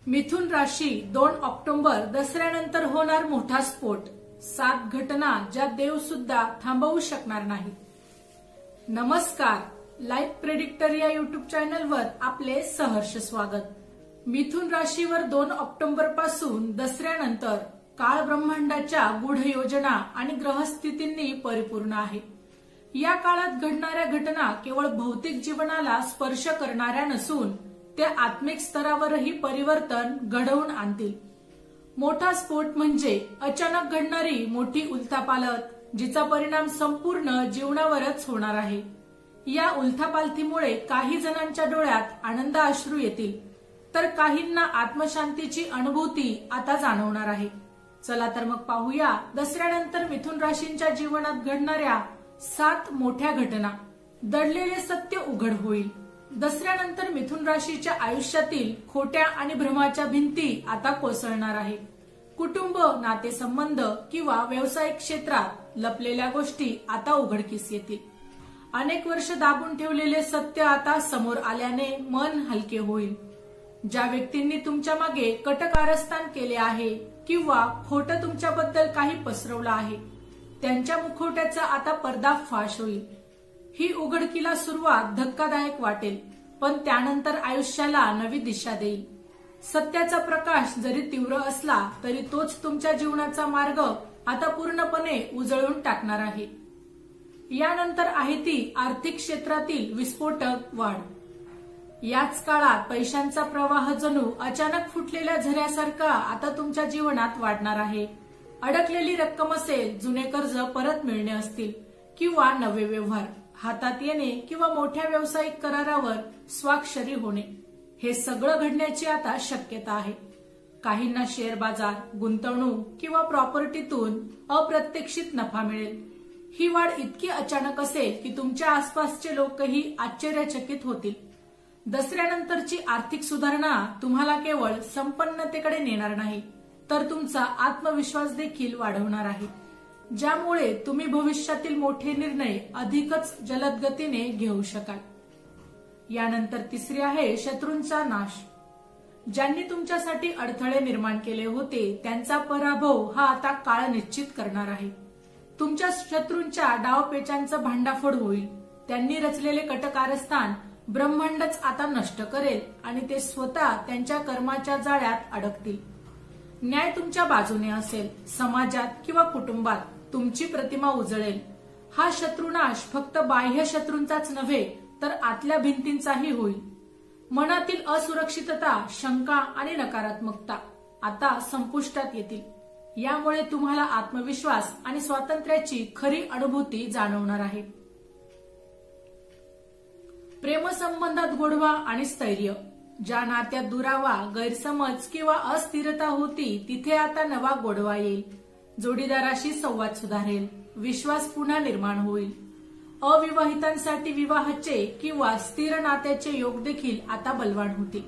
मिथुन राशी 2 ऑक्टोबर दसऱ्यानंतर होणार मोठा स्फोट। 7 घटना ज्या देव सुद्धा थांबवू शकणार नाही। नमस्कार, लाईफ प्रेडिक्टर या युट्यूब चॅनलवर आपले सहर्ष स्वागत। मिथुन राशीवर 2 ऑक्टोबर पासून दसऱ्यानंतर काळ ब्रह्मांडाच्या गूढ योजना आणि ग्रहस्थितींनी परिपूर्ण आहे। या काळात घडणाऱ्या घटना केवळ भौतिक जीवनाला स्पर्श करणाऱ्या नसून त्या आत्मिक स्तरावरही परिवर्तन घडवून आणतील। मोठा स्फोट म्हणजे अचानक घडणारी मोठी उलथापालथ, जिचा परिणाम संपूर्ण जीवनावरच होणार आहे। या उलथापालथीमुळे काही जणांच्या डोळ्यात आनंद अश्रू येतील, तर काहींना आत्मशांतीची अनुभूती आता जाणवणार आहे। चला तर मग पाहूया दसऱ्यानंतर मिथुन राशींच्या जीवनात घडणाऱ्या 7 मोठ्या घटना। दडलेले सत्य उघड होईल। दसऱ्यानंतर मिथुन राशीच्या आयुष्यातील खोट्या आणि भ्रमाच्या भिंती आता कोसळणार आहे। कुटुंब, नातेसंबंध किंवा व्यावसायिक क्षेत्रात लपलेल्या गोष्टी आता उघडकीस येतील। अनेक वर्ष दाबून ठेवलेले सत्य आता समोर आल्याने मन हलके होईल। ज्या व्यक्तींनी तुमच्या मागे कटकारस्थान केले आहे किंवा खोटं तुमच्याबद्दल काही पसरवलं आहे, त्यांच्या मुखवट्याचा आता पर्दाफाश होईल। ही उघडकीला सुरुवात धक्कादायक वाटेल, पण त्यानंतर आयुष्याला नवी दिशा देईल। सत्याचा प्रकाश जरी तीव्र असला तरी तोच तुमच्या जीवनाचा मार्ग आता पूर्णपणे उजळून टाकणार आहे। यानंतर आहे ती आर्थिक क्षेत्रातील विस्फोटक वाढ। याच काळात पैशांचा प्रवाह जणू अचानक फुटलेल्या झऱ्यासारखा आता तुमच्या जीवनात वाढणार आहे। अडकलेली रक्कम असेल, जुने कर्ज परत मिळणे असतील किंवा नवे व्यवहार हातात येणे किंवा मोठ्या व्यावसायिक करारावर स्वाक्षरी होणे, हे सगळं घडण्याची आता शक्यता आहे। काहींना शेअर बाजार, गुंतवणूक किंवा प्रॉपर्टीतून अप्रत्यक्षित नफा मिळेल। ही वाढ इतकी अचानक असेल की तुमच्या आसपासचे लोकही आश्चर्यचकित होतील। दसऱ्यानंतरची आर्थिक सुधारणा तुम्हाला केवळ संपन्नतेकडे नेणार नाही, तर तुमचा आत्मविश्वास देखील वाढवणार आहे, ज्यामुळे तुम्ही भविष्यातील मोठे निर्णय अधिकच जलद गतीने घेऊ शकाल। यानंतर तिसरी आहे शत्रूंचा नाश। ज्यांनी तुमच्यासाठी अडथळे निर्माण केले होते त्यांचा पराभव हा आता काळ निश्चित करणार आहे। तुमच्या शत्रूंच्या डावपेचांचं भांडाफोड होईल। त्यांनी रचलेले कटकारस्थान ब्रह्मांडच आता नष्ट करेल आणि ते स्वतः त्यांच्या कर्माच्या जाळ्यात अडकतील। न्याय तुमच्या बाजूने असेल। समाजात किंवा कुटुंबात तुमची प्रतिमा उजळेल। हा शत्रुनाश फक्त बाह्य शत्रूंचाच नव्हे तर आतल्या भिंतींचाही होईल। मनातील असुरक्षितता, शंका आणि नकारात्मकता आता संपुष्टात येतील। यामुळे तुम्हाला आत्मविश्वास आणि स्वातंत्र्याची खरी अनुभूती जाणवणार आहे। प्रेमसंबंधात गोडवा आणि स्थैर्य। ज्या नात्यात दुरावा, गैरसमज किंवा अस्थिरता होती तिथे आता नवा गोडवा येईल। जोडीदाराशी संवाद सुधारेल। विश्वास पुन्हा निर्माण होईल। अविवाहितांसाठी विवाहाचे किंवा स्थिर नात्याचे योग देखील आता बलवान होतील।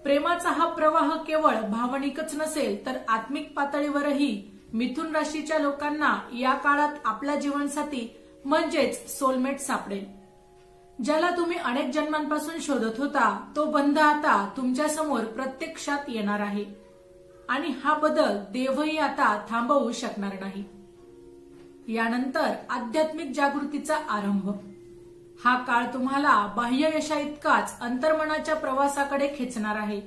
प्रेमाचा हा प्रवाह केवळ भावनिकच नसेल तर आत्मिक पातळीवरही मिथुन राशीच्या लोकांना या काळात आपला जीवनसाथी म्हणजेच सोलमेट सापडेल। ज्याला तुम्ही अनेक जन्मांपासून शोधत होता तो बंध आता तुमच्या समोर प्रत्यक्षात येणार आहे आणि हा बदल देवही आता थांबवू शकणार नाही। यानंतर आध्यात्मिक जागृतीचा आरंभ। हा काळ तुम्हाला बाह्य यशाइतकाच अंतर्मनाच्या प्रवासाकडे खेचणार आहे।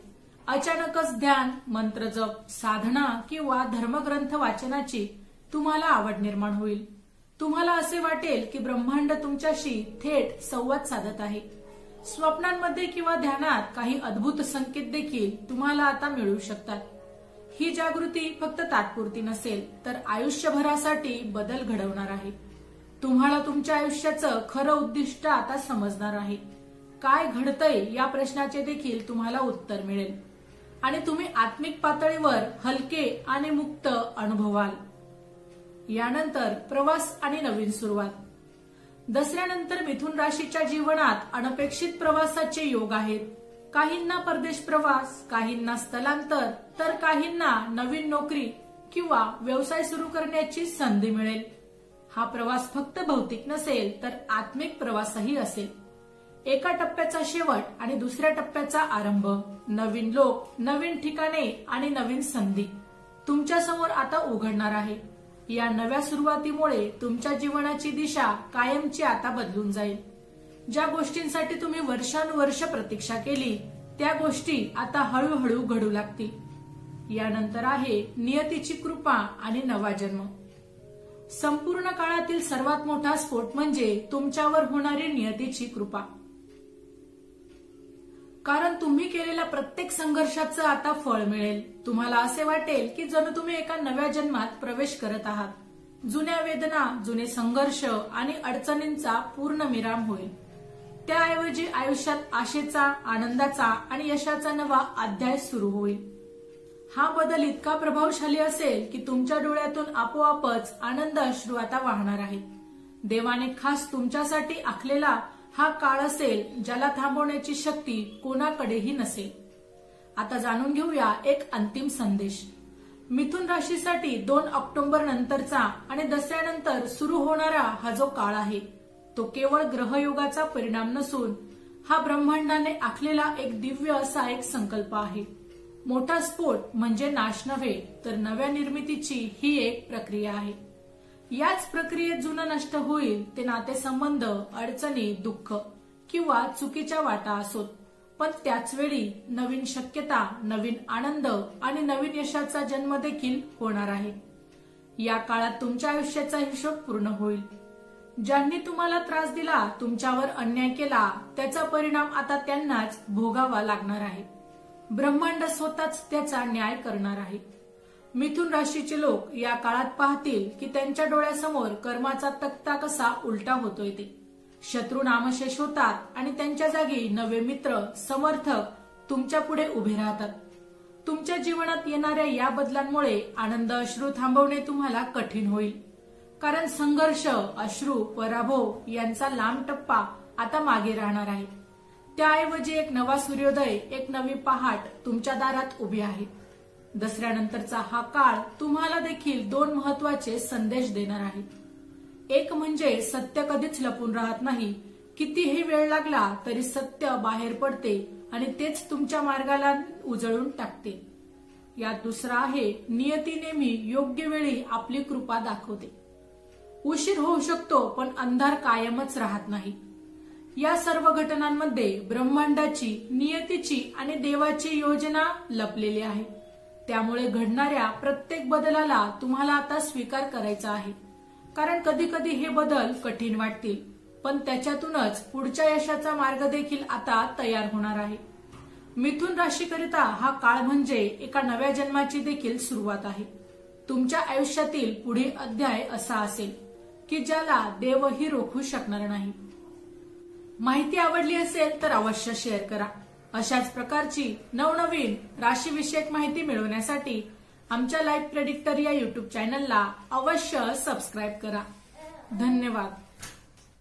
अचानकच ध्यान, मंत्रजप, साधना किंवा धर्मग्रंथ वाचनाची तुम्हाला आवड निर्माण होईल। तुम्हाला असे वाटेल की ब्रह्मांड तुमच्याशी थेट संवाद साधत आहे। स्वप्नांमध्ये किंवा ध्यानात काही अद्भुत संकेत देखील तुम्हाला आता मिळू शकतात। ही जागृती फक्त तात्पुरती नसेल तर आयुष्यभरासाठी बदल घडवणार आहे। तुम्हाला तुमच्या आयुष्याचं खरं उद्दिष्ट आता समजणार आहे। काय घडतंय या प्रश्नाचे देखील तुम्हाला उत्तर मिळेल आणि तुम्ही आत्मिक पातळीवर हलके आणि मुक्त अनुभवाल। यानंतर प्रवास आणि नवीन सुरुवात। दसऱ्यानंतर मिथुन राशीच्या जीवनात अनपेक्षित प्रवासाचे योग आहेत। काहींना परदेश प्रवास, काहींना स्थलांतर, तर काहींना नवीन नोकरी किंवा व्यवसाय सुरू करण्याची संधी मिळेल। हा प्रवास फक्त भौतिक नसेल तर आत्मिक प्रवासही असेल। एका टप्प्याचा शेवट आणि दुसऱ्या टप्प्याचा आरंभ नवीन लोक, नवीन ठिकाणे आणि नवीन संधी तुमच्या समोर आता उघडणार आहे। या नव्या सुरुवातीमुळे तुमच्या जीवनाची दिशा कायमची आता बदलून जाईल। ज्या गोष्टींसाठी तुम्ही वर्षानुवर्ष प्रतीक्षा केली त्या गोष्टी आता हळूहळू घडू लागतील। यानंतर आहे नियतीची कृपा आणि नवा जन्म। संपूर्ण काळातील सर्वात मोठा स्फोट म्हणजे तुमच्यावर होणारी नियतीची कृपा। कारण तुम्ही केलेल्या प्रत्येक संघर्षाचं आता फळ मिळेल। तुम्हाला असे वाटेल की जणू तुम्ही एका नव्या जन्मात प्रवेश करत आहात। जुन्या वेदना, जुने संघर्ष आणि अडचणींचा पूर्ण विराम होईल। त्याऐवजी आयुष्यात आशेचा, आनंदाचा आणि यशाचा नवा अध्याय सुरू होईल। हा बदल इतका प्रभावशाली असेल की तुमच्या डोळ्यातून आपोआपच आनंद अश्रू आता वाहणार आहेत। देवाने खास तुमच्यासाठी आखलेला हा काळ असेल ज्याला थांबवण्याची शक्ती कोणाकडेही नसेल। आता जाणून घेऊया एक अंतिम संदेश। मिथुन राशीसाठी 2 ऑक्टोबर नंतरचा आणि दसऱ्यानंतर सुरू होणारा हा जो काळ आहे तो केवळ ग्रहयोगाचा परिणाम नसून हा ब्रह्मांडाने आखलेला एक दिव्य असा एक संकल्प आहे। मोठा स्फोट म्हणजे नाश नव्हे तर नव्या निर्मितीची ही एक प्रक्रिया आहे। याच प्रक्रियेत जुनं नष्ट होईल ते नातेसंबंध, अडचणी, दुःख किंवा चुकीच्या वाटा असोत, पण त्याच वेळी नवीन शक्यता, नवीन आनंद आणि नवीन यशाचा जन्म देखील होणार आहे। या काळात तुमच्या आयुष्याचा हिशोब पूर्ण होईल। ज्यांनी तुम्हाला त्रास दिला, तुमच्यावर अन्याय केला, त्याचा परिणाम आता त्यांनाच भोगावा लागणार आहे। ब्रह्मांड स्वतःच त्याचा न्याय करणार आहे। मिथुन राशीचे लोक या काळात पाहतील की त्यांच्या डोळ्यासमोर कर्माचा तक्ता कसा उलटा होतोय ते। शत्रू नामशेष होतात आणि त्यांच्या जागी नवे मित्र, समर्थक तुमच्या पुढे उभे राहतात। तुमच्या जीवनात येणाऱ्या या बदलांमुळे आनंद अश्रू थांबवणे तुम्हाला कठीण होईल। कारण संघर्ष, अश्रू, पराभव यांचा लांब टप्पा आता मागे राहणार आहे। त्याऐवजी एक नवा सूर्योदय, एक नवी पहाट तुमच्या दारात उभी आहे। दसऱ्यानंतरचा हा काळ तुम्हाला देखील 2 महत्वाचे संदेश देणार आहे। एक म्हणजे सत्य कधीच लपून राहत नाही। कितीही वेळ लागला तरी सत्य बाहेर पडते आणि तेच तुमच्या मार्गाला उजळून टाकते। यात दुसरा आहे नियती नेहमी योग्य वेळी आपली कृपा दाखवते। उशीर होऊ शकतो पण अंधार कायमच राहत नाही। या सर्व घटनांमध्ये ब्रह्मांडाची, नियतीची आणि देवाची योजना लपलेली आहे। त्यामुळे घडणाऱ्या प्रत्येक बदलाला तुम्हाला आता स्वीकार करायचा आहे। कारण कधी कधी हे बदल कठीण वाटतील, पण त्याच्यातूनच पुढच्या यशाचा मार्ग देखील आता तयार होणार आहे। मिथुन राशीकरिता हा काळ म्हणजे एका नव्या जन्माची देखील सुरुवात आहे। तुमच्या आयुष्यातील पुढील अध्याय असा असेल की ज्याला देवही रोखू शकणार नाही। माहिती आवडली असेल तर अवश्य शेअर करा। अशाच प्रकारची नवनवीन राशीविषयक माहिती मिळवण्यासाठी आमच्या लाईफ प्रेडिक्टर या YouTube चॅनलला अवश्य सबस्क्राईब करा। धन्यवाद।